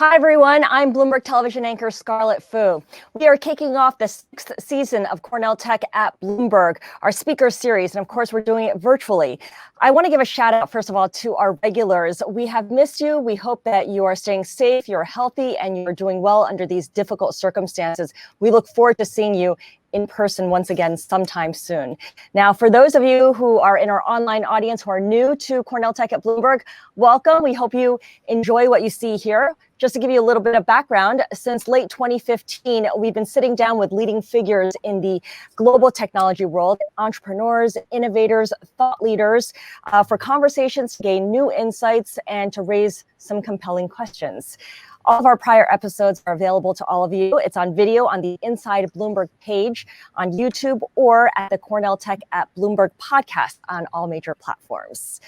Hi, everyone. I'm Bloomberg television anchor Scarlet Fu. We are kicking off the 6th season of Cornell Tech at Bloomberg, our speaker series. And of course, we're doing it virtually. I want to give a shout out, first of all, to our regulars. We have missed you. We hope that you are staying safe, you're healthy, and you're doing well under these difficult circumstances. We look forward to seeing you in person once again sometime soon. Now, for those of you who are in our online audience who are new to Cornell Tech at Bloomberg, welcome. We hope you enjoy what you see here. Just to give you a little bit of background, since late 2015, we've been sitting down with leading figures in the global technology world, entrepreneurs, innovators, thought leaders, for conversations to gain new insights and to raise some compelling questions. All of our prior episodes are available to all of you. It's on video on the Inside Bloomberg page on YouTube or at the Cornell Tech at Bloomberg podcast on all major platforms.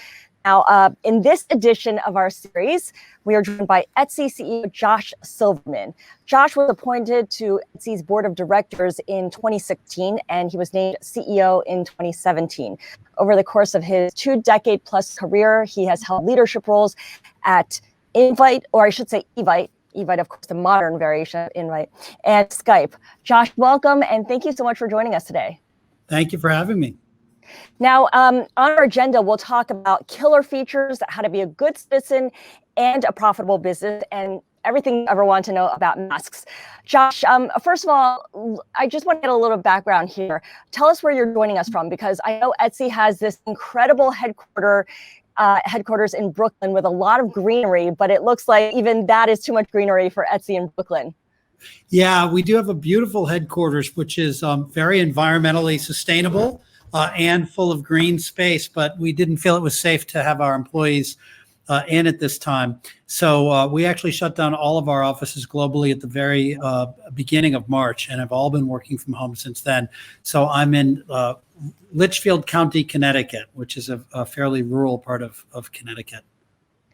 Now, in this edition of our series, we are joined by Etsy CEO Josh Silverman. Josh was appointed to Etsy's board of directors in 2016, and he was named CEO in 2017. Over the course of his 2-decade-plus career, he has held leadership roles at Evite, Evite, of course, the modern variation of Invite, and Skype. Josh, welcome, and thank you so much for joining us today. Thank you for having me. Now, on our agenda, we'll talk about killer features, how to be a good citizen and a profitable business, and everything you ever want to know about masks. Josh, first of all, I just want to get a little background here. Tell us where you're joining us from, because I know Etsy has this incredible headquarters in Brooklyn with a lot of greenery, but it looks like even that is too much greenery for Etsy in Brooklyn. Yeah, we do have a beautiful headquarters, which is very environmentally sustainable and full of green space, but we didn't feel it was safe to have our employees in at this time. So we actually shut down all of our offices globally at the very beginning of March and have all been working from home since then. So I'm in Litchfield County, Connecticut, which is a fairly rural part of Connecticut.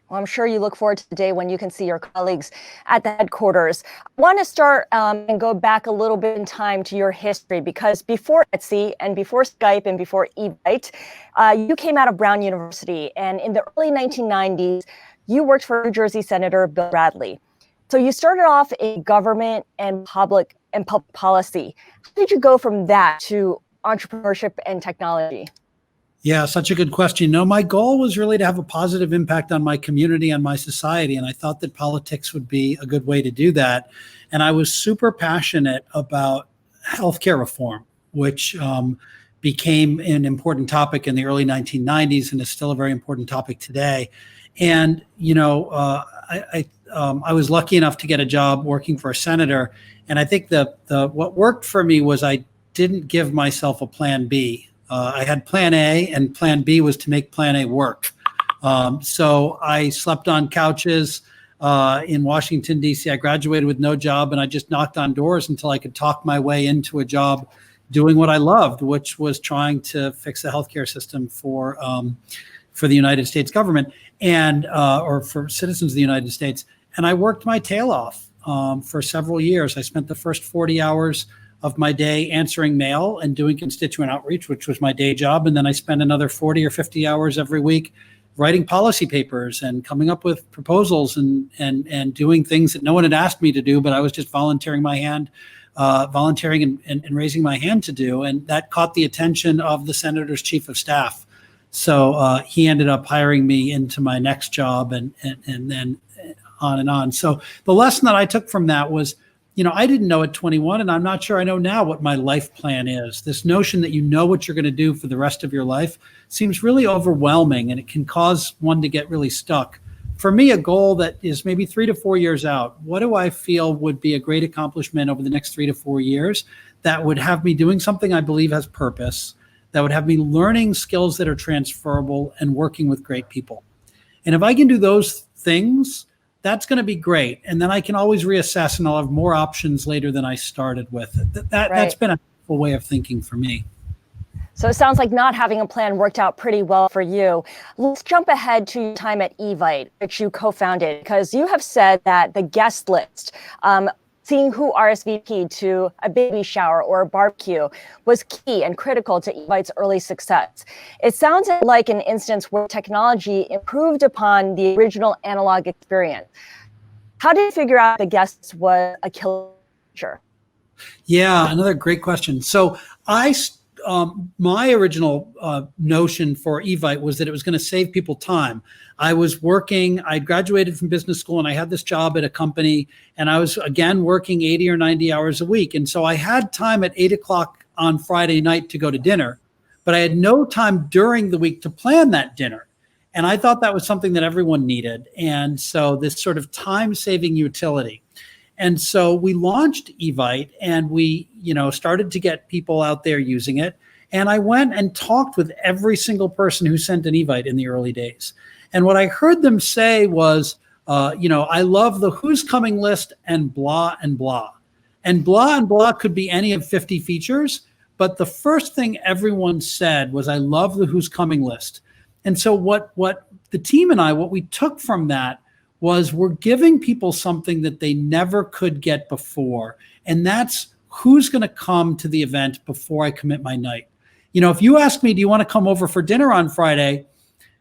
Well, I'm sure you look forward to the day when you can see your colleagues at the headquarters. I want to start and go back a little bit in time to your history, because before Etsy and before Skype and before Evite, you came out of Brown University. And in the early 1990s, you worked for New Jersey Senator Bill Bradley. So you started off in government and public policy. How did you go from that to entrepreneurship and technology? Yeah, such a good question. No, my goal was really to have a positive impact on my community and my society. And I thought that politics would be a good way to do that. And I was super passionate about healthcare reform, which became an important topic in the early 1990s and is still a very important topic today. And, you know, I was lucky enough to get a job working for a senator. And I think what worked for me was I didn't give myself a plan B. I had plan A, and plan B was to make plan A work. So I slept on couches in Washington, D.C. I graduated with no job, and I just knocked on doors until I could talk my way into a job doing what I loved, which was trying to fix the healthcare system for the United States government and or for citizens of the United States. And I worked my tail off for several years. I spent the first 40 hours of my day answering mail and doing constituent outreach, which was my day job. And then I spent another 40 or 50 hours every week writing policy papers and coming up with proposals and doing things that no one had asked me to do, but I was just volunteering and raising my hand to do. And that caught the attention of the senator's chief of staff. So he ended up hiring me into my next job and then on and on. So the lesson that I took from that was, you know, I didn't know at 21, and I'm not sure I know now what my life plan is. This notion that you know what you're going to do for the rest of your life seems really overwhelming, and it can cause one to get really stuck. For me, a goal that is maybe 3 to 4 years out, what do I feel would be a great accomplishment over the next 3 to 4 years that would have me doing something I believe has purpose, that would have me learning skills that are transferable and working with great people? And if I can do those things, that's going to be great. And then I can always reassess, and I'll have more options later than I started with. That's been a helpful way of thinking for me. So it sounds like not having a plan worked out pretty well for you. Let's jump ahead to your time at Evite, which you co-founded, because you have said that the guest list, seeing who RSVP'd to a baby shower or a barbecue, was key and critical to Evite's early success. It sounds like an instance where technology improved upon the original analog experience. How did you figure out the guests was a killer feature? Yeah, another great question. So my original notion for Evite was that it was going to save people time. I was working, I graduated from business school and I had this job at a company and I was again working 80 or 90 hours a week. And so I had time at 8 o'clock on Friday night to go to dinner, but I had no time during the week to plan that dinner. And I thought that was something that everyone needed. And so this sort of time-saving utility. And so we launched Evite and we, started to get people out there using it. And I went and talked with every single person who sent an Evite in the early days. And what I heard them say was, I love the who's coming list and blah and blah. And blah could be any of 50 features. But the first thing everyone said was, I love the who's coming list. And so what the team and I, what we took from that was we're giving people something that they never could get before. And that's who's going to come to the event before I commit my night. If you ask me, do you want to come over for dinner on Friday?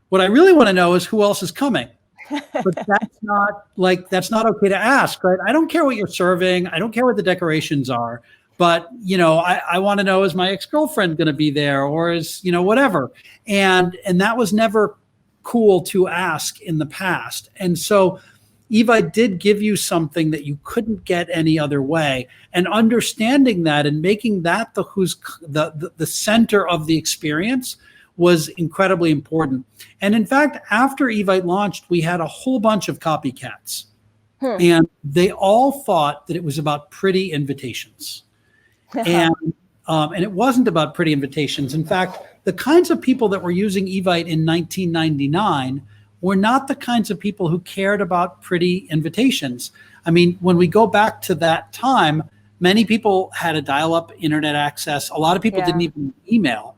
What I really want to know is who else is coming. But that's not okay to ask, right? I don't care what you're serving. I don't care what the decorations are. But, I want to know, is my ex-girlfriend going to be there or is, whatever. And that was never cool to ask in the past. And so Evite did give you something that you couldn't get any other way. And understanding that and making that the center of the experience was incredibly important. And in fact, after Evite launched, we had a whole bunch of copycats. And they all thought that it was about pretty invitations. And it wasn't about pretty invitations. In fact, the kinds of people that were using Evite in 1999 were not the kinds of people who cared about pretty invitations. I mean, when we go back to that time, many people had a dial-up internet access. A lot of people didn't even email.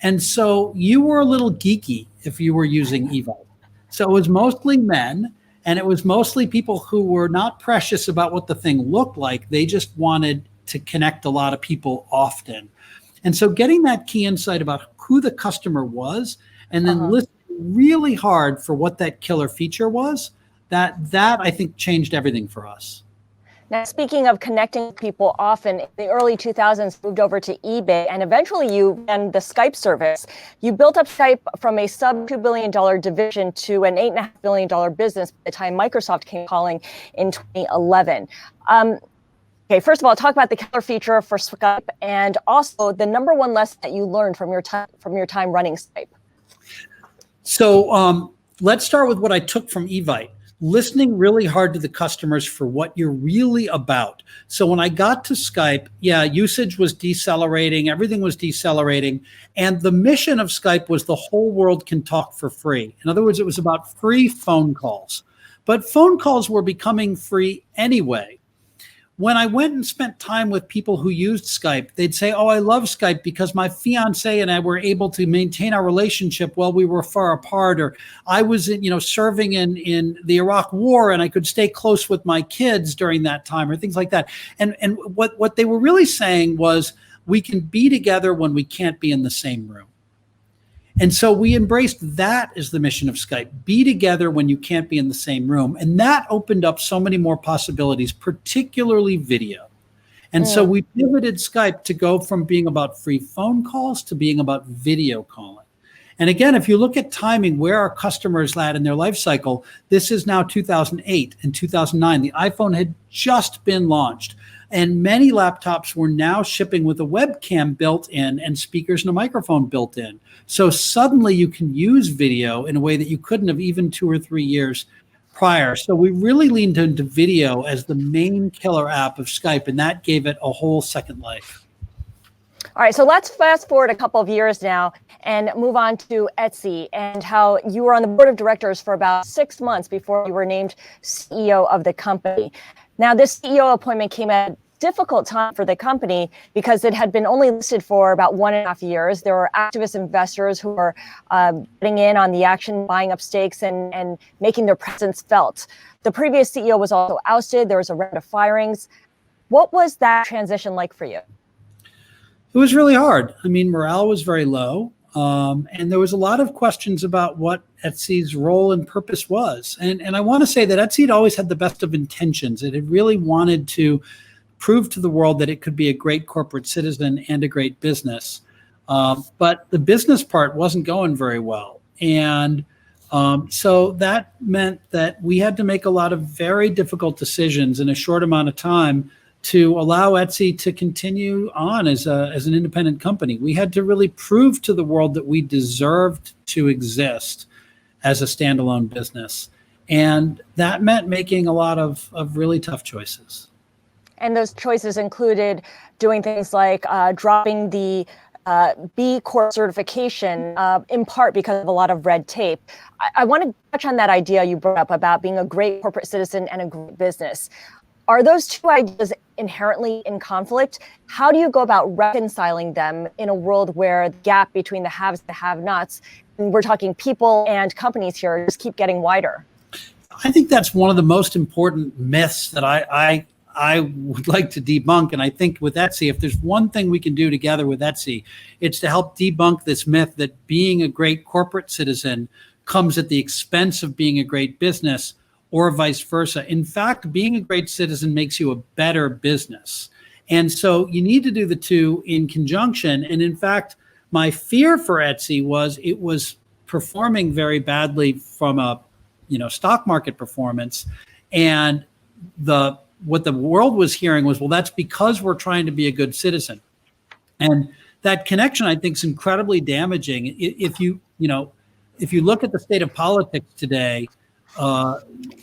And so you were a little geeky if you were using Evite. So it was mostly men, and it was mostly people who were not precious about what the thing looked like. They just wanted to connect a lot of people often. And so getting that key insight about who the customer was and then listening really hard for what that killer feature was, that I think changed everything for us. Now, speaking of connecting people often, in the early 2000s, moved over to eBay, and eventually you ran the Skype service. You built up Skype from a sub-$2 billion division to an $8.5 billion business by the time Microsoft came calling in 2011. Okay, first of all, talk about the killer feature for Skype and also the number one lesson that you learned from your time running Skype. So let's start with what I took from Evite. Listening really hard to the customers for what you're really about. So when I got to Skype, usage was decelerating, everything was decelerating. And the mission of Skype was the whole world can talk for free. In other words, it was about free phone calls. But phone calls were becoming free anyway. When I went and spent time with people who used Skype, they'd say, oh, I love Skype because my fiance and I were able to maintain our relationship while we were far apart, or I was serving in the Iraq War and I could stay close with my kids during that time, or things like that. And what they were really saying was, we can be together when we can't be in the same room. And so we embraced that as the mission of Skype, be together when you can't be in the same room. And that opened up so many more possibilities, particularly video. And so we pivoted Skype to go from being about free phone calls to being about video calling. And again, if you look at timing, where our customers at in their life cycle, this is now 2008 and 2009. The iPhone had just been launched. And many laptops were now shipping with a webcam built in and speakers and a microphone built in. So suddenly you can use video in a way that you couldn't have even 2 or 3 years prior. So we really leaned into video as the main killer app of Skype, and that gave it a whole second life. All right, so let's fast forward a couple of years now and move on to Etsy and how you were on the board of directors for about 6 months before you were named CEO of the company. Now, this CEO appointment came at a difficult time for the company because it had been only listed for about 1.5 years. There were activist investors who were getting in on the action, buying up stakes and making their presence felt. The previous CEO was also ousted. There was a round of firings. What was that transition like for you? It was really hard. I mean, morale was very low. And there was a lot of questions about what Etsy's role and purpose was. And I want to say that Etsy had always had the best of intentions. It had really wanted to prove to the world that it could be a great corporate citizen and a great business. But the business part wasn't going very well. And so that meant that we had to make a lot of very difficult decisions in a short amount of time to allow Etsy to continue on as an independent company. We had to really prove to the world that we deserved to exist as a standalone business. And that meant making a lot of really tough choices. And those choices included doing things like dropping the B Corp certification, in part because of a lot of red tape. I want to touch on that idea you brought up about being a great corporate citizen and a great business. Are those two ideas inherently in conflict? How do you go about reconciling them in a world where the gap between the haves and the have-nots, and we're talking people and companies here, just keep getting wider? I think that's one of the most important myths that I would like to debunk. And I think with Etsy, if there's one thing we can do together with Etsy, it's to help debunk this myth that being a great corporate citizen comes at the expense of being a great business, or vice versa. In fact, being a great citizen makes you a better business. And so you need to do the two in conjunction. And in fact, my fear for Etsy was it was performing very badly from a stock market performance. And what the world was hearing was, well, that's because we're trying to be a good citizen. And that connection, I think, is incredibly damaging. If you look at the state of politics today,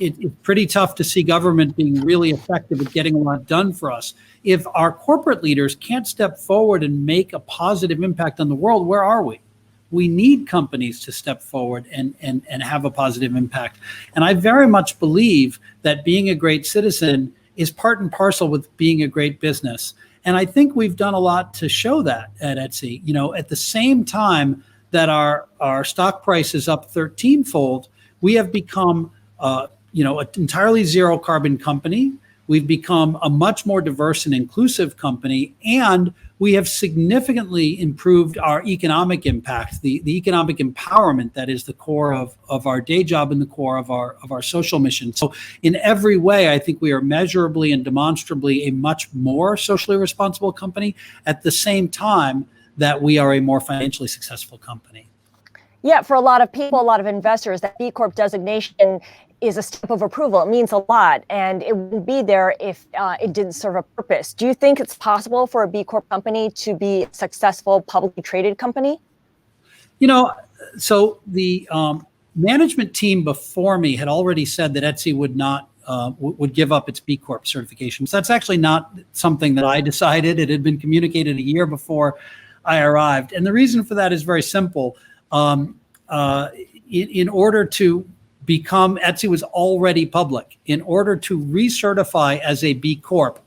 it's pretty tough to see government being really effective at getting a lot done for us. If our corporate leaders can't step forward and make a positive impact on the world, where are we? We need companies to step forward and have a positive impact. And I very much believe that being a great citizen is part and parcel with being a great business. And I think we've done a lot to show that at Etsy. At the same time that our stock price is up 13-fold, we have become an entirely zero carbon company. We've become a much more diverse and inclusive company, and we have significantly improved our economic impact, the economic empowerment that is the core of our day job and the core of our social mission. So in every way, I think we are measurably and demonstrably a much more socially responsible company at the same time that we are a more financially successful company. Yeah, for a lot of people, a lot of investors, that B Corp designation is a stamp of approval. It means a lot, and it wouldn't be there if it didn't serve a purpose. Do you think it's possible for a B Corp company to be a successful publicly traded company? So the management team before me had already said that Etsy would not would give up its B Corp certification. So that's actually not something that I decided. It had been communicated a year before I arrived, and the reason for that is very simple. In order to become, Etsy was already public. In order to recertify as a B Corp,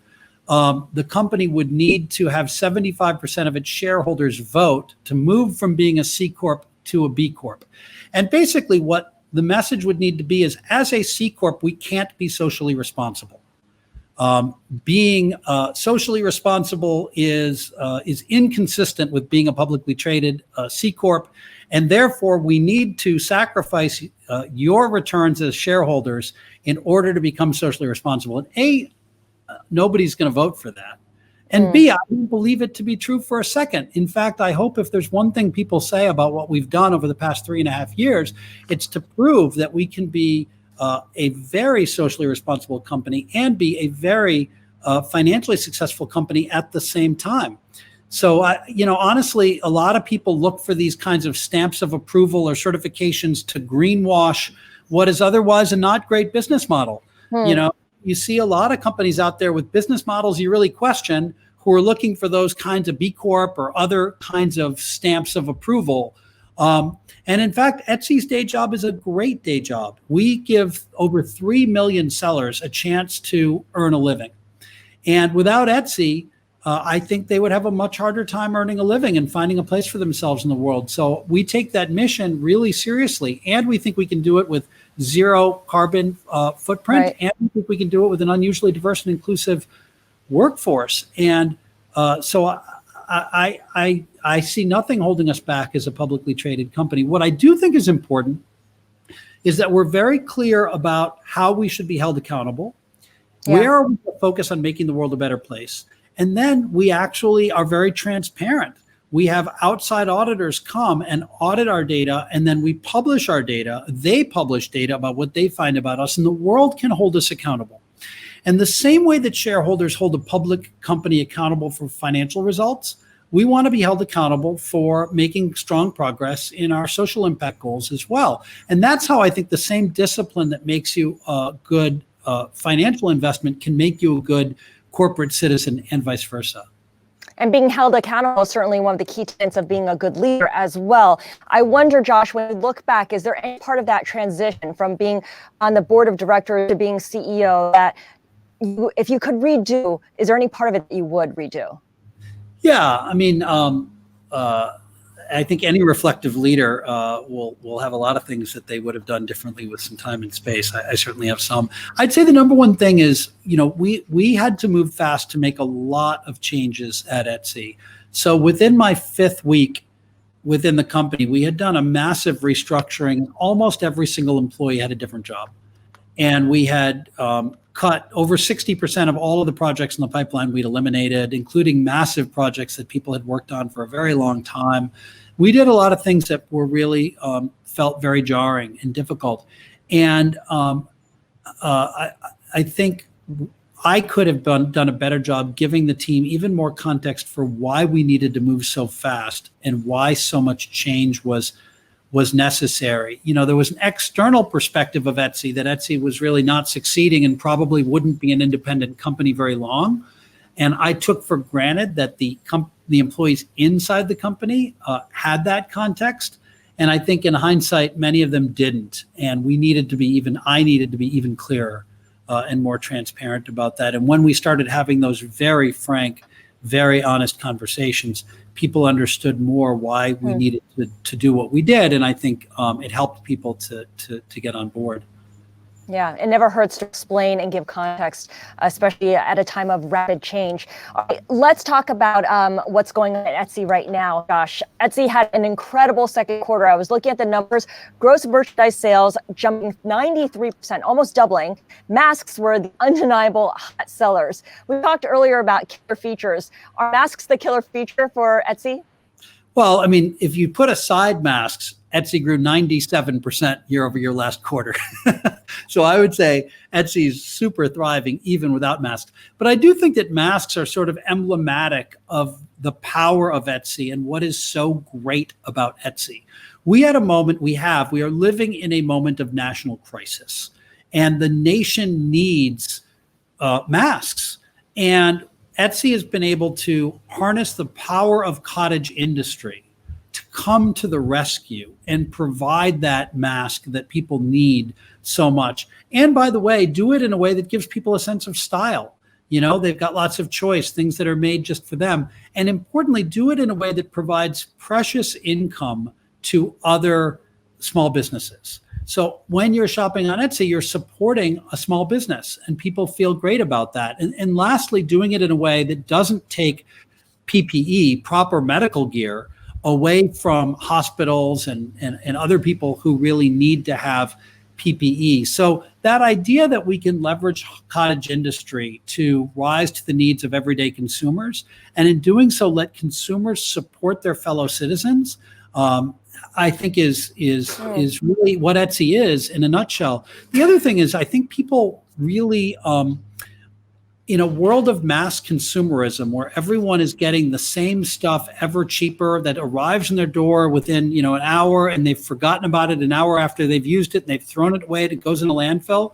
the company would need to have 75% of its shareholders vote to move from being a C Corp to a B Corp. And basically what the message would need to be is, as a C Corp, we can't be socially responsible. Being socially responsible is inconsistent with being a publicly traded C Corp. And therefore, we need to sacrifice your returns as shareholders in order to become socially responsible. And A, nobody's going to vote for that. And B, I don't believe it to be true for a second. In fact, I hope if there's one thing people say about what we've done over the past 3.5 years, it's to prove that we can be a very socially responsible company and be a very financially successful company at the same time. So, honestly, a lot of people look for these kinds of stamps of approval or certifications to greenwash what is otherwise a not great business model. You see a lot of companies out there with business models you really question who are looking for those kinds of B Corp or other kinds of stamps of approval. And in fact, Etsy's day job is a great day job. We give over 3 million sellers a chance to earn a living. And without Etsy, I think they would have a much harder time earning a living and finding a place for themselves in the world. So we take that mission really seriously, and we think we can do it with zero carbon footprint, right. And we think we can do it with an unusually diverse and inclusive workforce. And so I I see nothing holding us back as a publicly traded company. What I do think is important is that we're very clear about how we should be held accountable. Yeah. Where are we to focus on making the world a better place? And then we actually are very transparent. We have outside auditors come and audit our data, and then we publish our data. They publish data about what they find about us, and the world can hold us accountable. And the same way that shareholders hold a public company accountable for financial results, we want to be held accountable for making strong progress in our social impact goals as well. And that's how I think the same discipline that makes you a good financial investment can make you a good corporate citizen, and vice versa. And being held accountable is certainly one of the key tenets of being a good leader as well. I wonder, Josh, when you look back, is there any part of that transition from being on the board of directors to being CEO that if you could redo, is there any part of it that you would redo? Yeah, I mean, I think any reflective leader will have a lot of things that they would have done differently with some time and space. I certainly have some. I'd say the number one thing is, we had to move fast to make a lot of changes at Etsy. So within my 5th week within the company, we had done a massive restructuring. Almost every single employee had a different job. And we had cut over 60% of all of the projects in the pipeline we'd eliminated, including massive projects that people had worked on for a very long time. We did a lot of things that were really felt very jarring and difficult. And I think I could have done a better job giving the team even more context for why we needed to move so fast and why so much change was necessary. There was an external perspective of Etsy that Etsy was really not succeeding and probably wouldn't be an independent company very long. And I took for granted that the employees inside the company had that context. And I think in hindsight, many of them didn't. And I needed to be even clearer and more transparent about that. And when we started having those very frank, very honest conversations, people understood more why we needed to do what we did. And I think it helped people to get on board. Yeah, it never hurts to explain and give context, especially at a time of rapid change. All right, let's talk about what's going on at Etsy right now, Josh. Etsy had an incredible second quarter. I was looking at the numbers. Gross merchandise sales jumping 93%, almost doubling. Masks were the undeniable hot sellers. We talked earlier about killer features. Are masks the killer feature for Etsy? Well, I mean, if you put aside masks, Etsy grew 97% year over year last quarter. So I would say Etsy is super thriving even without masks. But I do think that masks are sort of emblematic of the power of Etsy and what is so great about Etsy. We are living in a moment of national crisis, and the nation needs masks. And Etsy has been able to harness the power of cottage industry to come to the rescue and provide that mask that people need so much. And by the way, do it in a way that gives people a sense of style. They've got lots of choice, things that are made just for them. And importantly, do it in a way that provides precious income to other small businesses. So when you're shopping on Etsy, you're supporting a small business, and people feel great about that. And lastly, doing it in a way that doesn't take PPE, proper medical gear, away from hospitals and other people who really need to have PPE. So that idea that we can leverage cottage industry to rise to the needs of everyday consumers, and in doing so, let consumers support their fellow citizens, I think is really what Etsy is in a nutshell. The other thing is, I think people really, in a world of mass consumerism where everyone is getting the same stuff ever cheaper that arrives in their door within an hour, and they've forgotten about it an hour after they've used it and they've thrown it away and it goes in a landfill,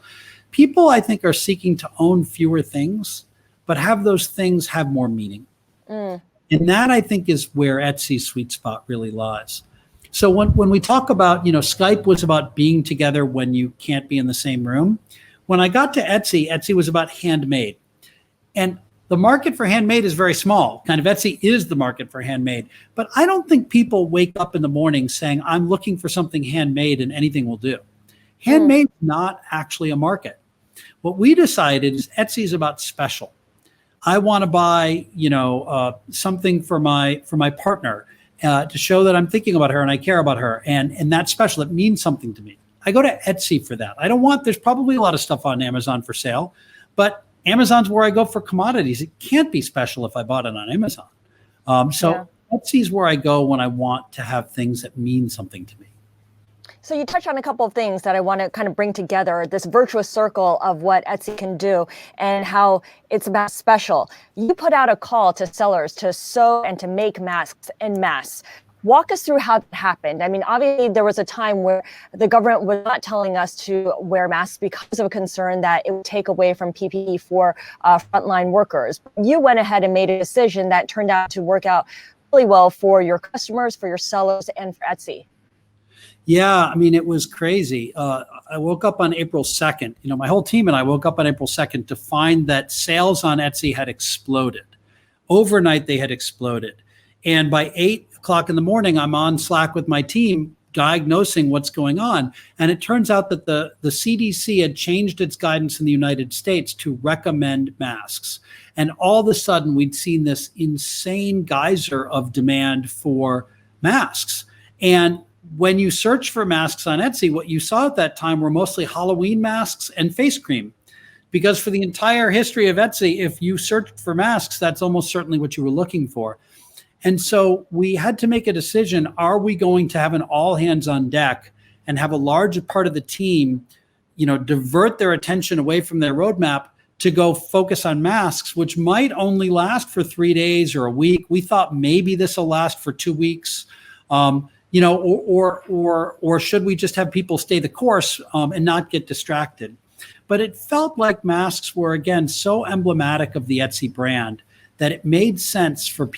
people I think are seeking to own fewer things, but have those things have more meaning. And that I think is where Etsy's sweet spot really lies. So when we talk about, Skype was about being together when you can't be in the same room. When I got to Etsy, Etsy was about handmade. And the market for handmade is very small. Kind of Etsy is the market for handmade. But I don't think people wake up in the morning saying, I'm looking for something handmade and anything will do. Handmade is not actually a market. What we decided is Etsy is about special. I want to buy, something for my partner. to show that I'm thinking about her and I care about her. And that's special. It means something to me. I go to Etsy for that. there's probably a lot of stuff on Amazon for sale, but Amazon's where I go for commodities. It can't be special if I bought it on Amazon. Etsy's where I go when I want to have things that mean something to me. So you touched on a couple of things that I want to kind of bring together, this virtuous circle of what Etsy can do and how it's about special. You put out a call to sellers to sew and to make masks en masse. Walk us through how that happened. I mean, obviously, there was a time where the government was not telling us to wear masks because of a concern that it would take away from PPE for frontline workers. You went ahead and made a decision that turned out to work out really well for your customers, for your sellers, and for Etsy. Yeah, I mean, it was crazy. I woke up on April 2nd. My whole team and I woke up on April 2nd to find that sales on Etsy had exploded. Overnight, they had exploded. And by 8 o'clock in the morning, I'm on Slack with my team diagnosing what's going on. And it turns out that the CDC had changed its guidance in the United States to recommend masks. And all of a sudden, we'd seen this insane geyser of demand for masks. And when you search for masks on Etsy, what you saw at that time were mostly Halloween masks and face cream. Because for the entire history of Etsy, if you searched for masks, that's almost certainly what you were looking for. And so we had to make a decision. Are we going to have an all hands on deck and have a large part of the team, divert their attention away from their roadmap to go focus on masks, which might only last for 3 days or a week? We thought maybe this will last for 2 weeks. Or should we just have people stay the course and not get distracted? But it felt like masks were, again, so emblematic of the Etsy brand that it made sense for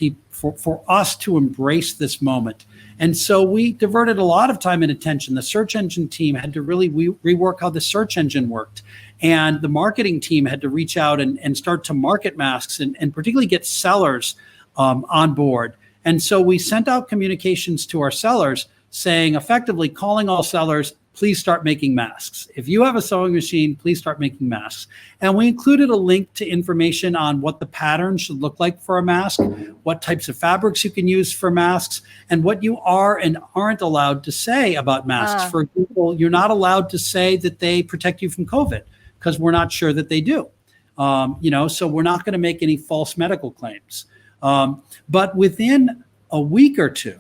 us to embrace this moment. And so we diverted a lot of time and attention. The search engine team had to really rework how the search engine worked. And the marketing team had to reach out and start to market masks and particularly get sellers on board. And so we sent out communications to our sellers saying, effectively calling all sellers, please start making masks. If you have a sewing machine, please start making masks. And we included a link to information on what the pattern should look like for a mask, what types of fabrics you can use for masks, and what you are and aren't allowed to say about masks. For example, you're not allowed to say that they protect you from COVID because we're not sure that they do. So we're not going to make any false medical claims. But within a week or two,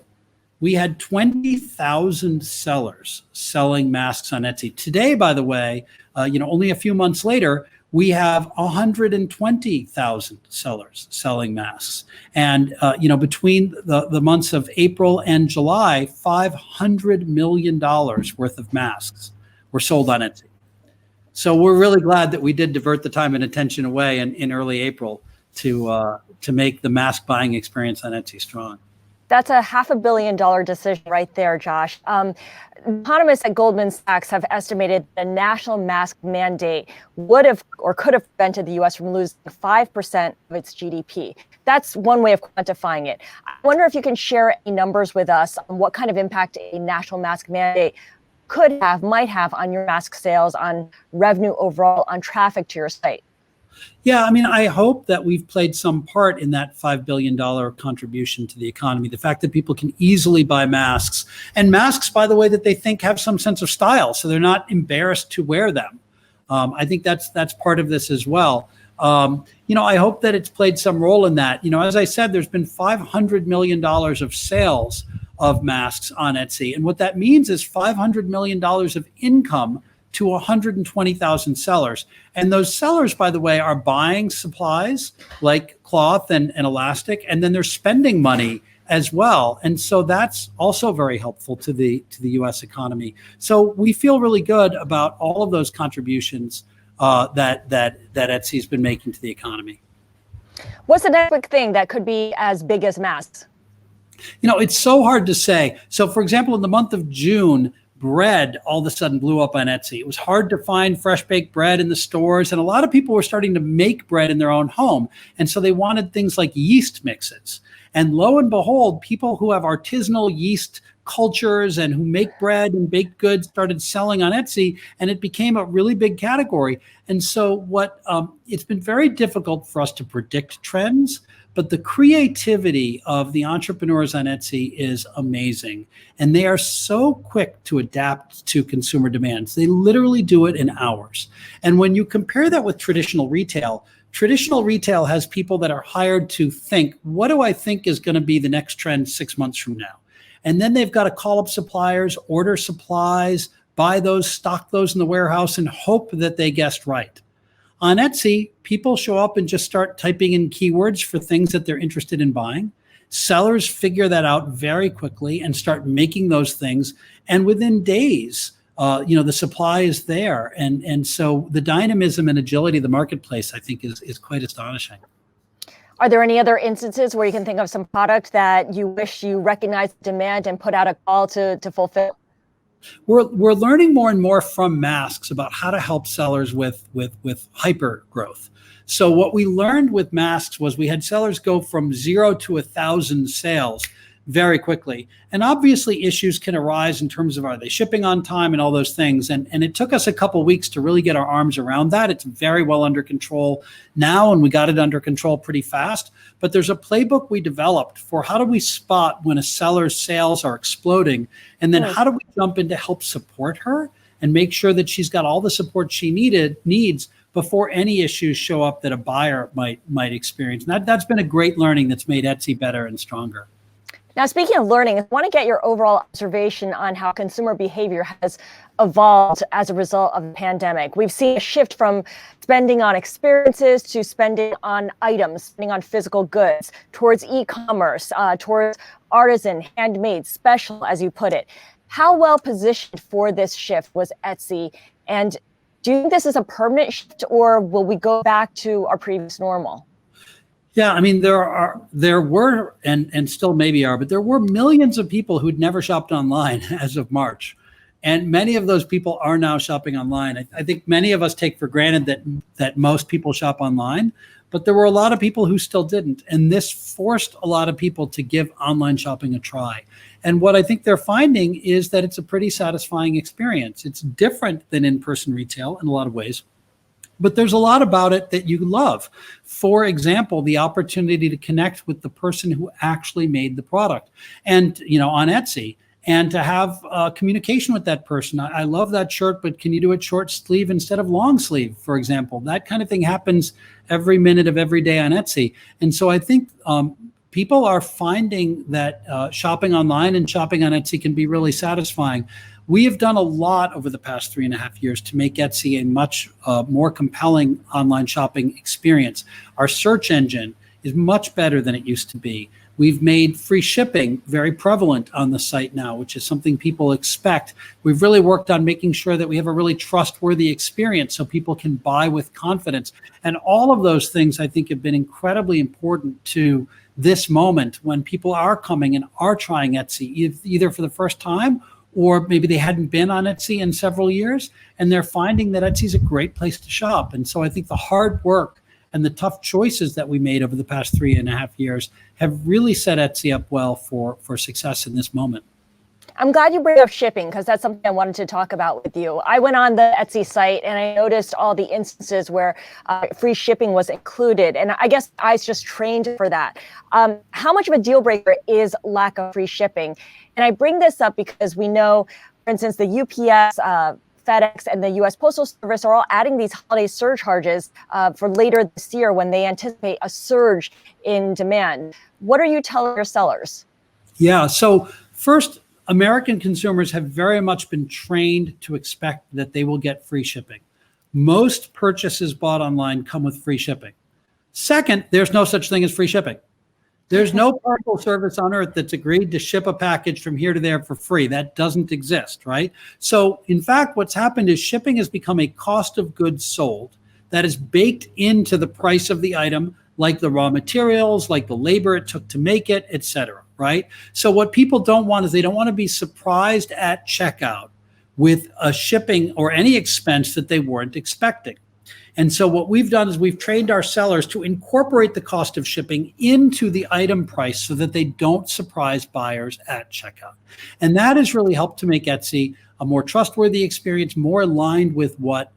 we had 20,000 sellers selling masks on Etsy. Today, by the way, only a few months later, we have 120,000 sellers selling masks. And, between the months of April and July, $500 million worth of masks were sold on Etsy. So we're really glad that we did divert the time and attention away in early April to make the mask buying experience on Etsy strong. That's a $500 million decision right there, Josh. Economists at Goldman Sachs have estimated the national mask mandate would have or could have prevented the U.S. from losing 5% of its GDP. That's one way of quantifying it. I wonder if you can share any numbers with us on what kind of impact a national mask mandate might have on your mask sales, on revenue overall, on traffic to your site. Yeah, I mean, I hope that we've played some part in that $5 billion contribution to the economy. The fact that people can easily buy masks, and masks, by the way, that they think have some sense of style, so they're not embarrassed to wear them. I think that's part of this as well. I hope that it's played some role in that. As I said, there's been $500 million of sales of masks on Etsy. And what that means is $500 million of income to 120,000 sellers. And those sellers, by the way, are buying supplies like cloth and elastic, and then they're spending money as well. And so that's also very helpful to the US economy. So we feel really good about all of those contributions that Etsy's been making to the economy. What's the next big thing that could be as big as masks? It's so hard to say. So for example, in the month of June, bread all of a sudden blew up on Etsy. It was hard to find fresh baked bread in the stores, and a lot of people were starting to make bread in their own home. And so they wanted things like yeast mixes. And lo and behold, people who have artisanal yeast cultures and who make bread and baked goods started selling on Etsy, and it became a really big category. And so it's been very difficult for us to predict trends, but the creativity of the entrepreneurs on Etsy is amazing. And they are so quick to adapt to consumer demands. They literally do it in hours. And when you compare that with traditional retail has people that are hired to think, what do I think is going to be the next trend 6 months from now? And then they've got to call up suppliers, order supplies, buy those, stock those in the warehouse, and hope that they guessed right. On Etsy, people show up and just start typing in keywords for things that they're interested in buying. Sellers figure that out very quickly and start making those things. And within days, the supply is there. And so the dynamism and agility of the marketplace, I think, is quite astonishing. Are there any other instances where you can think of some product that you wish you recognized demand and put out a call to fulfill? We're learning more and more from masks about how to help sellers with hyper growth. So what we learned with masks was we had sellers go from 0 to 1,000 sales very quickly. And obviously issues can arise in terms of, are they shipping on time and all those things. And it took us a couple of weeks to really get our arms around that. It's very well under control now, and we got it under control pretty fast. But there's a playbook we developed for how do we spot when a seller's sales are exploding, and then how do we jump in to help support her and make sure that she's got all the support she needs before any issues show up that a buyer might experience. And that's been a great learning that's made Etsy better and stronger. Now, speaking of learning, I want to get your overall observation on how consumer behavior has evolved as a result of the pandemic. We've seen a shift from spending on experiences to spending on items, spending on physical goods, towards e-commerce, towards artisan, handmade, special, as you put it. How well positioned for this shift was Etsy? And do you think this is a permanent shift, or will we go back to our previous normal? Yeah, I mean, there were, and still maybe are, but there were millions of people who'd never shopped online as of March. And many of those people are now shopping online. I think many of us take for granted that most people shop online, but there were a lot of people who still didn't. And this forced a lot of people to give online shopping a try. And what I think they're finding is that it's a pretty satisfying experience. It's different than in-person retail in a lot of ways, but there's a lot about it that you love. For example, the opportunity to connect with the person who actually made the product, and on Etsy, and to have communication with that person. I love that shirt, but can you do it short sleeve instead of long sleeve, for example? That kind of thing happens every minute of every day on Etsy. And so I think people are finding that shopping online and shopping on Etsy can be really satisfying. We have done a lot over the past 3.5 years to make Etsy a much more compelling online shopping experience. Our search engine is much better than it used to be. We've made free shipping very prevalent on the site now, which is something people expect. We've really worked on making sure that we have a really trustworthy experience so people can buy with confidence. And all of those things, I think, have been incredibly important to this moment when people are coming and are trying Etsy, either for the first time, or maybe they hadn't been on Etsy in several years, and they're finding that Etsy is a great place to shop. And so I think the hard work and the tough choices that we made over the past 3.5 years have really set Etsy up well for success in this moment. I'm glad you bring up shipping, because that's something I wanted to talk about with you. I went on the Etsy site and I noticed all the instances where free shipping was included. And I guess I was just trained for that. How much of a deal breaker is lack of free shipping? And I bring this up because we know, for instance, the UPS, FedEx, and the U.S. Postal Service are all adding these holiday surcharges for later this year when they anticipate a surge in demand. What are you telling your sellers? Yeah, so first, American consumers have very much been trained to expect that they will get free shipping. Most purchases bought online come with free shipping. Second, there's no such thing as free shipping. There's no parcel service on earth that's agreed to ship a package from here to there for free. That doesn't exist, right? So in fact, what's happened is shipping has become a cost of goods sold that is baked into the price of the item, like the raw materials, like the labor it took to make it, et cetera, right? So what people don't want is they don't want to be surprised at checkout with a shipping or any expense that they weren't expecting. And so what we've done is we've trained our sellers to incorporate the cost of shipping into the item price so that they don't surprise buyers at checkout. And that has really helped to make Etsy a more trustworthy experience, more aligned with what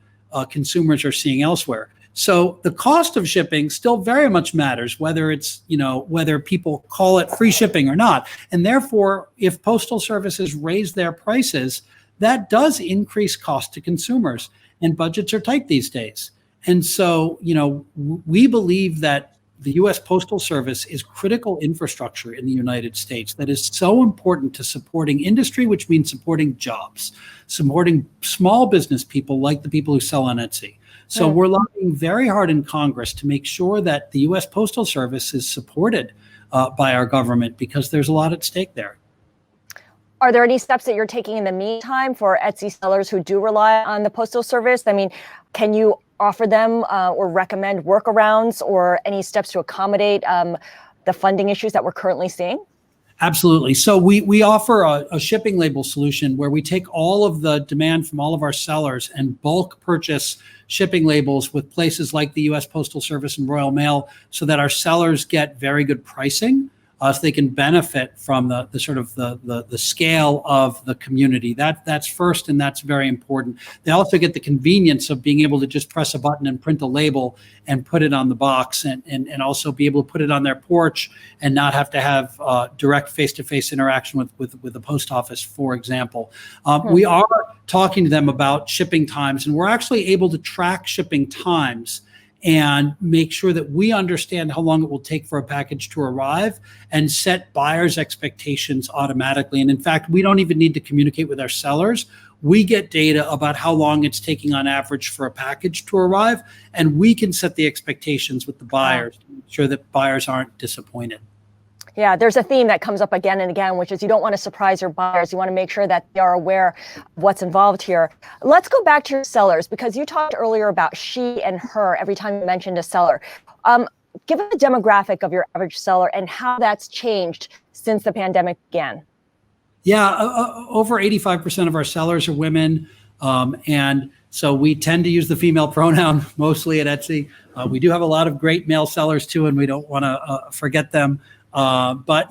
consumers are seeing elsewhere. So the cost of shipping still very much matters, whether it's, whether people call it free shipping or not. And therefore, if postal services raise their prices, that does increase cost to consumers, and budgets are tight these days. And so, we believe that the U.S. Postal Service is critical infrastructure in the United States that is so important to supporting industry, which means supporting jobs, supporting small business people like the people who sell on Etsy. So we're lobbying very hard in Congress to make sure that the U.S. Postal Service is supported by our government, because there's a lot at stake there. Are there any steps that you're taking in the meantime for Etsy sellers who do rely on the Postal Service? I mean, can you offer them or recommend workarounds or any steps to accommodate the funding issues that we're currently seeing? Absolutely. So we offer a shipping label solution where we take all of the demand from all of our sellers and bulk purchase shipping labels with places like the U.S. Postal Service and Royal Mail, so that our sellers get very good pricing, so they can benefit from the sort of the scale of the community. That's first, and that's very important. They also get the convenience of being able to just press a button and print a label and put it on the box, and also be able to put it on their porch and not have to have direct face-to-face interaction with the post office, for example. We are talking to them about shipping times, and we're actually able to track shipping times and make sure that we understand how long it will take for a package to arrive and set buyers' expectations automatically. And in fact, we don't even need to communicate with our sellers. We get data about how long it's taking on average for a package to arrive, and we can set the expectations with the buyers to make sure that buyers aren't disappointed. Yeah, there's a theme that comes up again and again, which is you don't want to surprise your buyers. You want to make sure that they are aware of what's involved here. Let's go back to your sellers, because you talked earlier about she and her every time you mentioned a seller. Give us a demographic of your average seller and how that's changed since the pandemic began. Yeah, over 85% of our sellers are women. And so we tend to use the female pronoun mostly at Etsy. We do have a lot of great male sellers too, and we don't want to forget them. But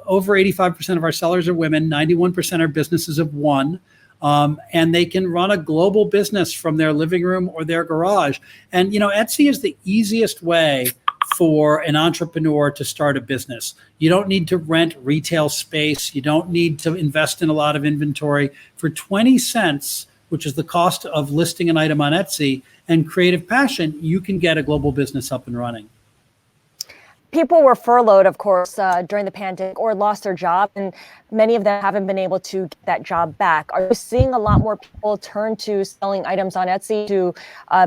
over 85% of our sellers are women. 91% are businesses of one, and they can run a global business from their living room or their garage. And Etsy is the easiest way for an entrepreneur to start a business. You don't need to rent retail space. You don't need to invest in a lot of inventory. For 20 cents, which is the cost of listing an item on Etsy, and creative passion, you can get a global business up and running. People were furloughed, of course, during the pandemic or lost their job, and many of them haven't been able to get that job back. Are you seeing a lot more people turn to selling items on Etsy to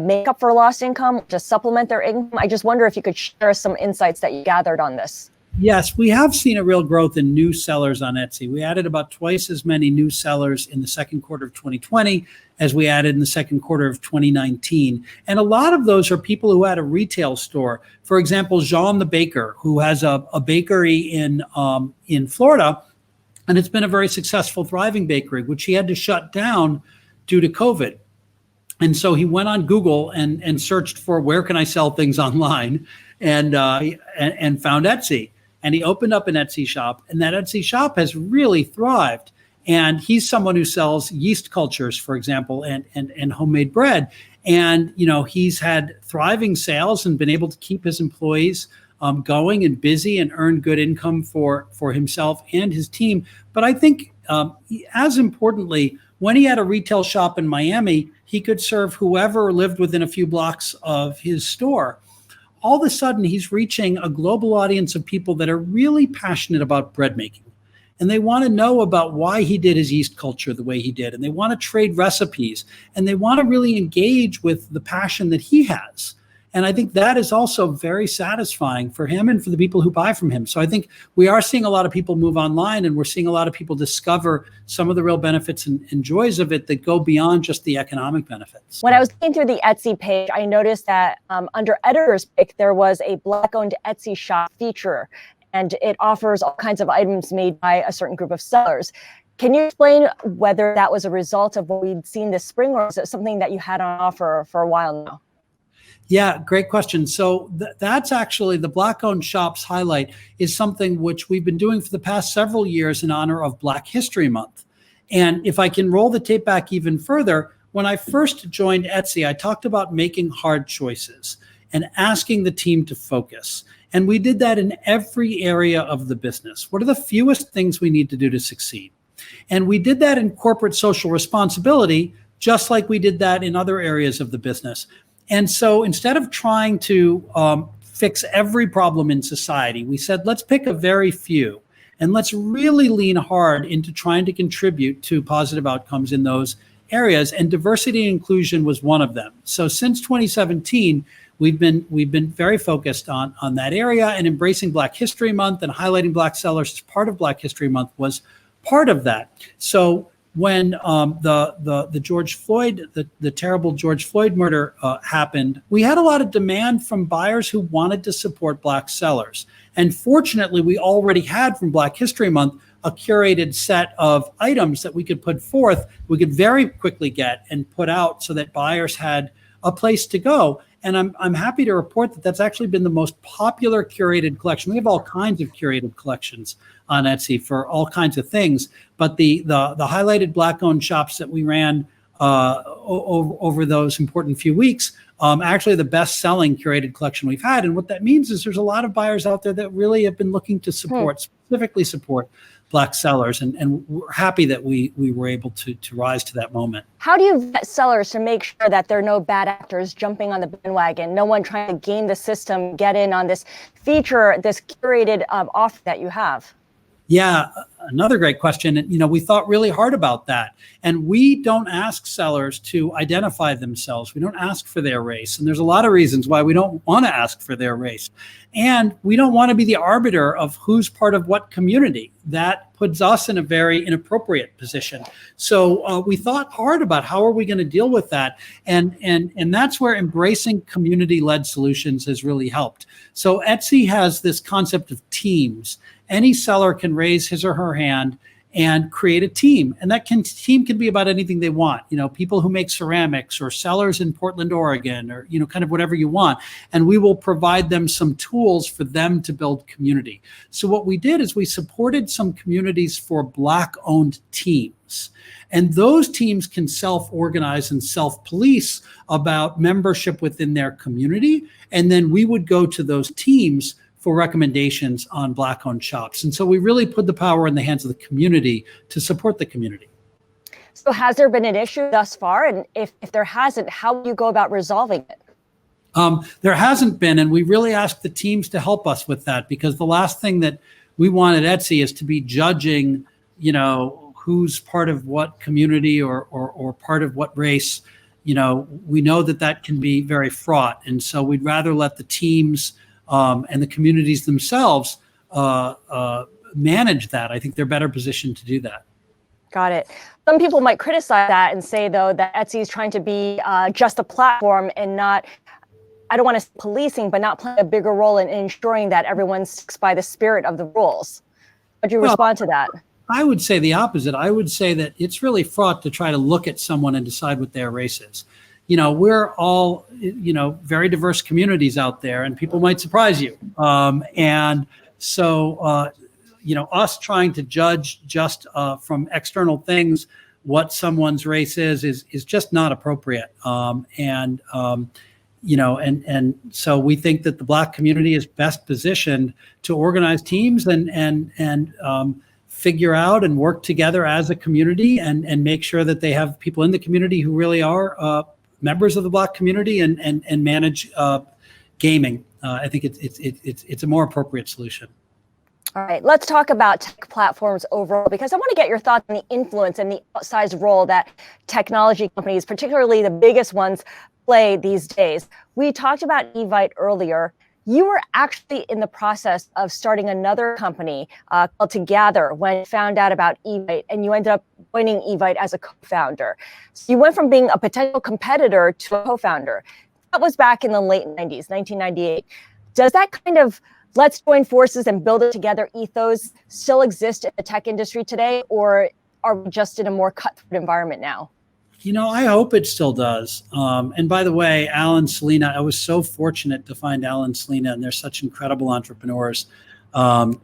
make up for lost income, to supplement their income? I just wonder if you could share some insights that you gathered on this. Yes, we have seen a real growth in new sellers on Etsy. We added about twice as many new sellers in the second quarter of 2020 as we added in the second quarter of 2019. And a lot of those are people who had a retail store. For example, Jean the baker, who has a bakery in Florida, and it's been a very successful, thriving bakery, which he had to shut down due to COVID. And so he went on Google and searched for where can I sell things online, and found Etsy. And he opened up an Etsy shop, and that Etsy shop has really thrived. And he's someone who sells yeast cultures, for example, and homemade bread. And he's had thriving sales and been able to keep his employees going and busy and earn good income for himself and his team. But I think as importantly, when he had a retail shop in Miami, he could serve whoever lived within a few blocks of his store. All of a sudden, he's reaching a global audience of people that are really passionate about bread making. And they want to know about why he did his yeast culture the way he did. And they want to trade recipes. And they want to really engage with the passion that he has. And I think that is also very satisfying for him and for the people who buy from him. So I think we are seeing a lot of people move online, and we're seeing a lot of people discover some of the real benefits and joys of it that go beyond just the economic benefits. When I was looking through the Etsy page, I noticed that under editor's pick, there was a Blackowned Etsy shop feature, and it offers all kinds of items made by a certain group of sellers. Can you explain whether that was a result of what we'd seen this spring, or is it something that you had on offer for a while now? Yeah, great question. So that's actually the Black-owned shops highlight is something which we've been doing for the past several years in honor of Black History Month. And if I can roll the tape back even further, when I first joined Etsy, I talked about making hard choices and asking the team to focus. And we did that in every area of the business. What are the fewest things we need to do to succeed? And we did that in corporate social responsibility, just like we did that in other areas of the business. And so instead of trying to fix every problem in society, we said, let's pick a very few and let's really lean hard into trying to contribute to positive outcomes in those areas. And diversity and inclusion was one of them. So since 2017, we've been very focused on that area, and embracing Black History Month and highlighting Black sellers as part of Black History Month was part of that. So when the George Floyd, the terrible George Floyd murder happened, we had a lot of demand from buyers who wanted to support Black sellers. And fortunately, we already had from Black History Month a curated set of items that we could put forth, we could very quickly get and put out so that buyers had a place to go. And I'm happy to report that that's actually been the most popular curated collection. We have all kinds of curated collections on Etsy for all kinds of things, but the highlighted Black-owned shops that we ran over those important few weeks, actually the best-selling curated collection we've had. And what that means is there's a lot of buyers out there that really have been looking to support, specifically support Black sellers, and we're happy that we were able to rise to that moment. How do you vet sellers to make sure that there are no bad actors jumping on the bandwagon, no one trying to game the system, get in on this feature, this curated offer that you have? Yeah, another great question. And, we thought really hard about that. And we don't ask sellers to identify themselves. We don't ask for their race. And there's a lot of reasons why we don't want to ask for their race. And we don't want to be the arbiter of who's part of what community. That puts us in a very inappropriate position. So we thought hard about how are we going to deal with that. And that's where embracing community-led solutions has really helped. So Etsy has this concept of teams. Any seller can raise his or her hand and create a team. And that team can be about anything they want. People who make ceramics, or sellers in Portland, Oregon, or, kind of whatever you want. And we will provide them some tools for them to build community. So what we did is we supported some communities for Black-owned teams. And those teams can self-organize and self-police about membership within their community. And then we would go to those teams for recommendations on Black-owned shops. And so we really put the power in the hands of the community to support the community. So has there been an issue thus far? And if there hasn't, how will you go about resolving it? There hasn't been, and we really ask the teams to help us with that, because the last thing that we want at Etsy is to be judging, who's part of what community or part of what race. We know that can be very fraught. And so we'd rather let the teams and the communities themselves manage that. I think they're better positioned to do that. Got it. Some people might criticize that and say, though, that Etsy is trying to be just a platform and not, I don't want to say policing, but not playing a bigger role in ensuring that everyone sticks by the spirit of the rules. Would you respond to that? I would say the opposite. I would say that it's really fraught to try to look at someone and decide what their race is. We're all, very diverse communities out there, and people might surprise you. And so, us trying to judge just from external things what someone's race is just not appropriate. And so we think that the Black community is best positioned to organize teams and figure out and work together as a community and make sure that they have people in the community who really are members of the Black community and manage gaming. I think it's a more appropriate solution. All right, let's talk about tech platforms overall, because I want to get your thoughts on the influence and the outsized role that technology companies, particularly the biggest ones, play these days. We talked about Evite earlier. You were actually in the process of starting another company called Together when you found out about Evite, and you ended up joining Evite as a co-founder. So you went from being a potential competitor to a co-founder. That was back in the late 90s, 1998. Does that kind of let's join forces and build it together ethos still exist in the tech industry today, or are we just in a more cutthroat environment now? I hope it still does. And by the way, Alan Selena, I was so fortunate to find Alan Selena, and they're such incredible entrepreneurs. And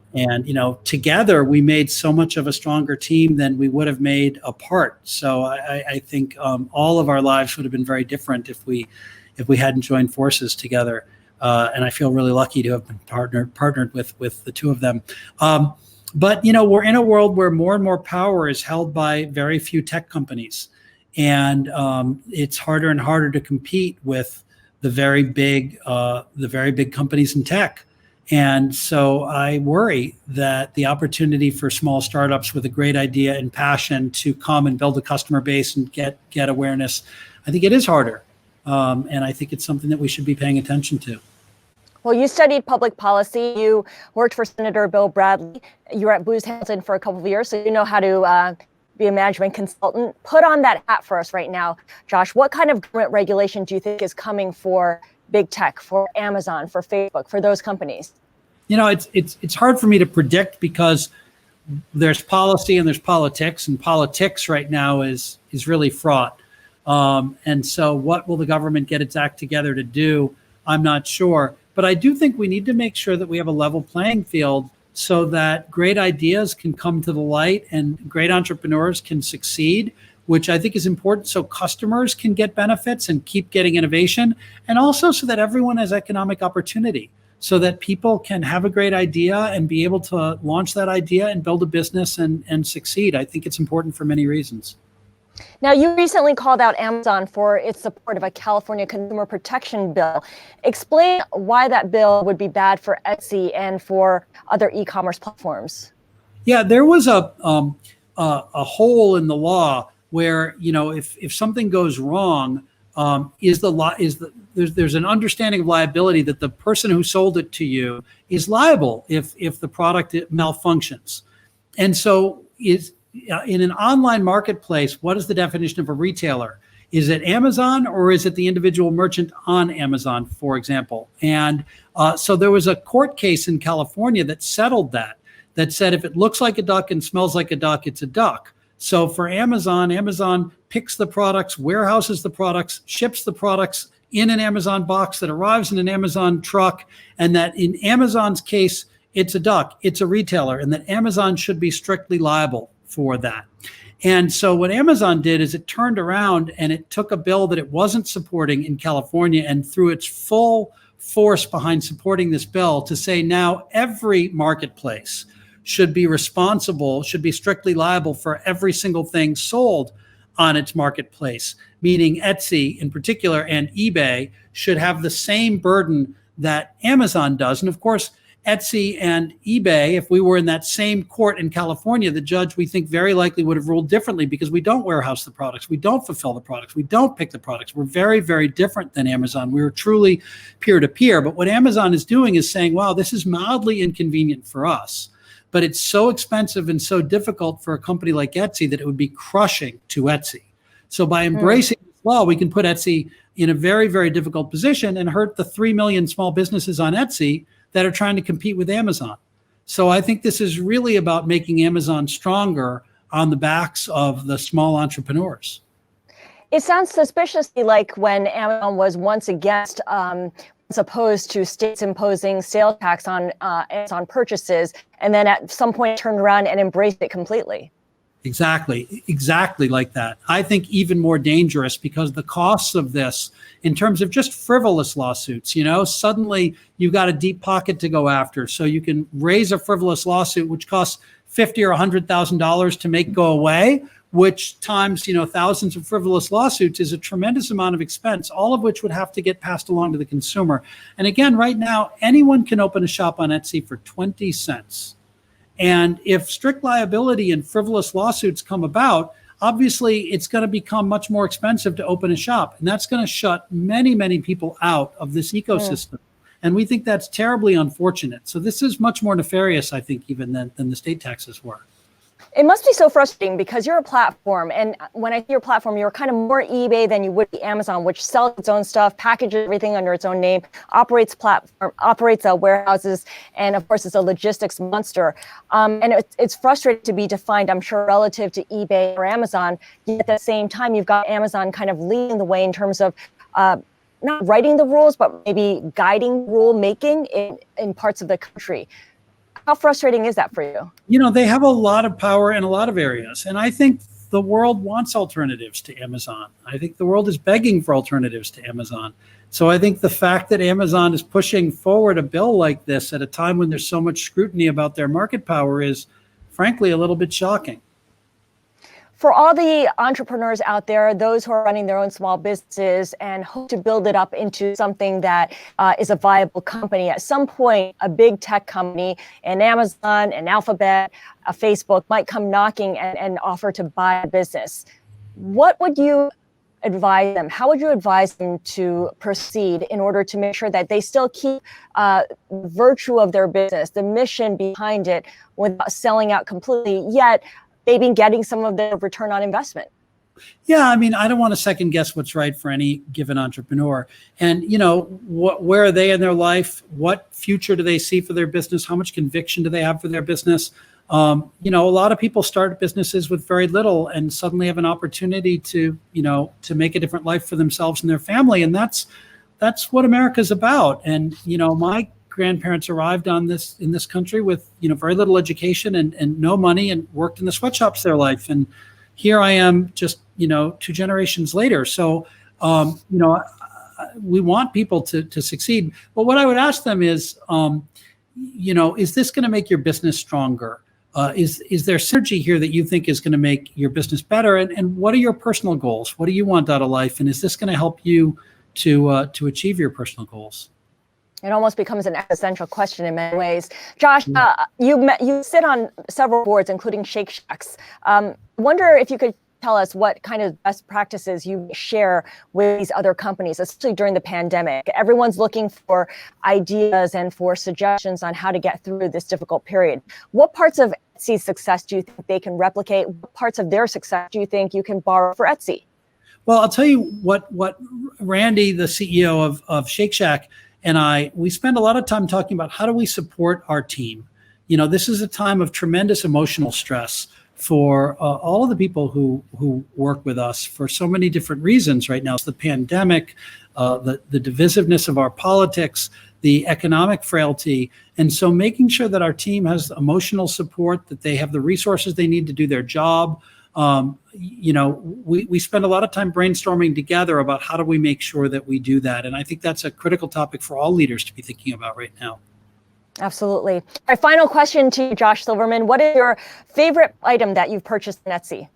together we made so much of a stronger team than we would have made apart. So I think all of our lives would have been very different if we hadn't joined forces together. And I feel really lucky to have been partnered with the two of them. But we're in a world where more and more power is held by very few tech companies, and it's harder and harder to compete with the very big companies in tech. And so I worry that the opportunity for small startups with a great idea and passion to come and build a customer base and get awareness, I think it is harder. And I think it's something that we should be paying attention to. Well, you studied public policy. You worked for Senator Bill Bradley. You were at Booz Hamilton for a couple of years, so you know how to be a management consultant. Put on that hat for us right now, Josh. What kind of government regulation do you think is coming for big tech, for Amazon, for Facebook, for those companies? It's hard for me to predict because there's policy and there's politics, and politics right now is really fraught. And so what will the government get its act together to do? I'm not sure. But I do think we need to make sure that we have a level playing field so that great ideas can come to the light and great entrepreneurs can succeed, which I think is important so customers can get benefits and keep getting innovation, and also so that everyone has economic opportunity, so that people can have a great idea and be able to launch that idea and build a business and succeed. I think it's important for many reasons. Now, you recently called out Amazon for its support of a California consumer protection bill. Explain why that bill would be bad for Etsy and for other e-commerce platforms. Yeah, there was a hole in the law where, if something goes wrong, there's an understanding of liability that the person who sold it to you is liable if the product malfunctions. And so in an online marketplace, what is the definition of a retailer? Is it Amazon or is it the individual merchant on Amazon, for example? And so there was a court case in California that settled that said if it looks like a duck and smells like a duck, it's a duck. So for Amazon picks the products, warehouses the products, ships the products in an Amazon box that arrives in an Amazon truck, and that in Amazon's case, it's a duck, it's a retailer, and that Amazon should be strictly liable for that. And so what Amazon did is it turned around and it took a bill that it wasn't supporting in California and threw its full force behind supporting this bill to say now every marketplace should be responsible, should be strictly liable for every single thing sold on its marketplace, meaning Etsy in particular and eBay should have the same burden that Amazon does. And of course, Etsy and eBay, if we were in that same court in California, the judge, we think, very likely would have ruled differently because we don't warehouse the products. We don't fulfill the products. We don't pick the products. We're very, very different than Amazon. We're truly peer-to-peer. But what Amazon is doing is saying, wow, this is mildly inconvenient for us, but it's so expensive and so difficult for a company like Etsy that it would be crushing to Etsy. So by embracing this law, we can put Etsy in a very, very difficult position and hurt the 3 million small businesses on Etsy that are trying to compete with Amazon. So I think this is really about making Amazon stronger on the backs of the small entrepreneurs. It sounds suspiciously like when Amazon was once opposed to states imposing sales tax on Amazon purchases, and then at some point turned around and embraced it completely. Exactly like that. I think even more dangerous because the costs of this in terms of just frivolous lawsuits, suddenly you've got a deep pocket to go after. So you can raise a frivolous lawsuit, which costs $50,000 or $100,000 to make go away, which times, thousands of frivolous lawsuits is a tremendous amount of expense, all of which would have to get passed along to the consumer. And again, right now, anyone can open a shop on Etsy for 20 cents. And if strict liability and frivolous lawsuits come about, obviously it's going to become much more expensive to open a shop. And that's going to shut many, many people out of this ecosystem. And we think that's terribly unfortunate. So this is much more nefarious, I think, even than the state taxes were. It must be so frustrating because you're a platform, and when I see your platform, you're kind of more eBay than you would be Amazon, which sells its own stuff, packages everything under its own name, operates warehouses, and of course is a logistics monster. And it's frustrating to be defined, I'm sure, relative to eBay or Amazon. Yet at the same time, you've got Amazon kind of leading the way in terms of not writing the rules, but maybe guiding rule making in parts of the country. How frustrating is that for you? You know, they have a lot of power in a lot of areas. And I think the world wants alternatives to Amazon. I think the world is begging for alternatives to Amazon. So I think the fact that Amazon is pushing forward a bill like this at a time when there's so much scrutiny about their market power is, frankly, a little bit shocking. For all the entrepreneurs out there, those who are running their own small businesses and hope to build it up into something that is a viable company, at some point, a big tech company, an Amazon, an Alphabet, a Facebook might come knocking and offer to buy a business. What would you advise them? How would you advise them to proceed in order to make sure that they still keep virtue of their business, the mission behind it, without selling out completely, yet maybe getting some of the return on investment? Yeah, I mean, I don't want to second guess what's right for any given entrepreneur. And, you know, where are they in their life? What future do they see for their business? How much conviction do they have for their business? You know, a lot of people start businesses with very little and suddenly have an opportunity to, you know, to make a different life for themselves and their family. And that's what America's about. And, you know, my grandparents arrived in this country with, you know, very little education and no money, and worked in the sweatshops their life. And here I am just, you know, 2 generations later. So, you know, we want people to succeed. But what I would ask them is, you know, is this going to make your business stronger? Is there synergy here that you think is going to make your business better? And what are your personal goals? What do you want out of life? And is this going to help you to achieve your personal goals? It almost becomes an existential question in many ways. Josh, you sit on several boards, including Shake Shacks. Wonder if you could tell us what kind of best practices you share with these other companies, especially during the pandemic. Everyone's looking for ideas and for suggestions on how to get through this difficult period. What parts of Etsy's success do you think they can replicate? What parts of their success do you think you can borrow for Etsy? Well, I'll tell you what Randy, the CEO of Shake Shack, and we spend a lot of time talking about how do we support our team. You know, this is a time of tremendous emotional stress for all of the people who work with us for so many different reasons right now. It's the pandemic, the divisiveness of our politics, the economic frailty. And so making sure that our team has emotional support, that they have the resources they need to do their job. You know, we spend a lot of time brainstorming together about how do we make sure that we do that. And I think that's a critical topic for all leaders to be thinking about right now. Absolutely. Our final question to you, Josh Silverman. What is your favorite item that you've purchased in Etsy?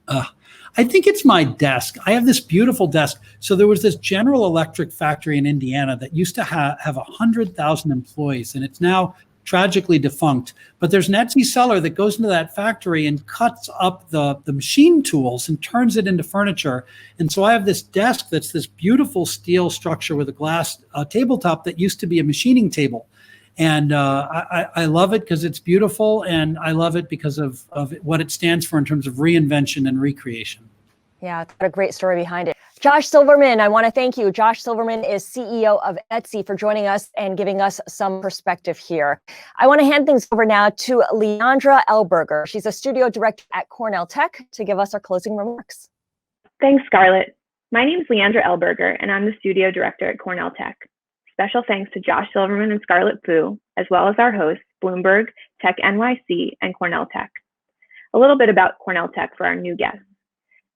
I think it's my desk. I have this beautiful desk. So there was this General Electric factory in Indiana that used to have 100,000 employees, and it's now tragically defunct. But there's an Etsy seller that goes into that factory and cuts up the machine tools and turns it into furniture. And so I have this desk that's this beautiful steel structure with a glass tabletop that used to be a machining table. And I love it because it's beautiful, and I love it because of what it stands for in terms of reinvention and recreation. Yeah, it's got a great story behind it. Josh Silverman, I want to thank you. Josh Silverman is CEO of Etsy, for joining us and giving us some perspective here. I want to hand things over now to Leandra Elberger. She's a studio director at Cornell Tech, to give us our closing remarks. Thanks, Scarlet. My name is Leandra Elberger, and I'm the studio director at Cornell Tech. Special thanks to Josh Silverman and Scarlet, as well as our hosts, Bloomberg, Tech NYC, and Cornell Tech. A little bit about Cornell Tech for our new guests.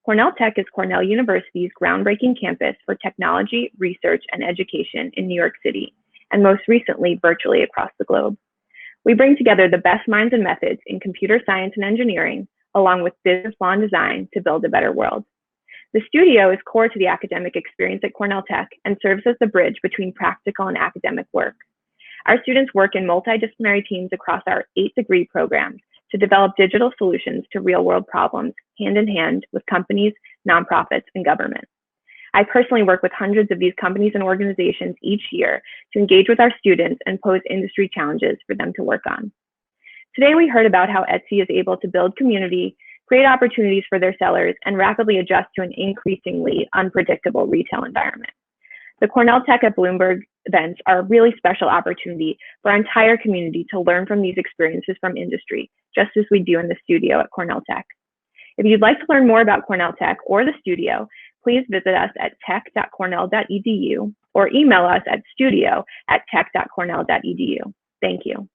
Cornell Tech is Cornell University's groundbreaking campus for technology, research, and education in New York City, and most recently, virtually across the globe. We bring together the best minds and methods in computer science and engineering, along with business law and design, to build a better world. The studio is core to the academic experience at Cornell Tech and serves as the bridge between practical and academic work. Our students work in multidisciplinary teams across our 8 degree programs to develop digital solutions to real-world problems, hand in hand with companies, nonprofits, and government. I personally work with hundreds of these companies and organizations each year to engage with our students and pose industry challenges for them to work on. Today, we heard about how Etsy is able to build community, create opportunities for their sellers, and rapidly adjust to an increasingly unpredictable retail environment. The Cornell Tech at Bloomberg events are a really special opportunity for our entire community to learn from these experiences from industry, just as we do in the studio at Cornell Tech. If you'd like to learn more about Cornell Tech or the studio, please visit us at tech.cornell.edu or email us at studio@tech.cornell.edu. Thank you.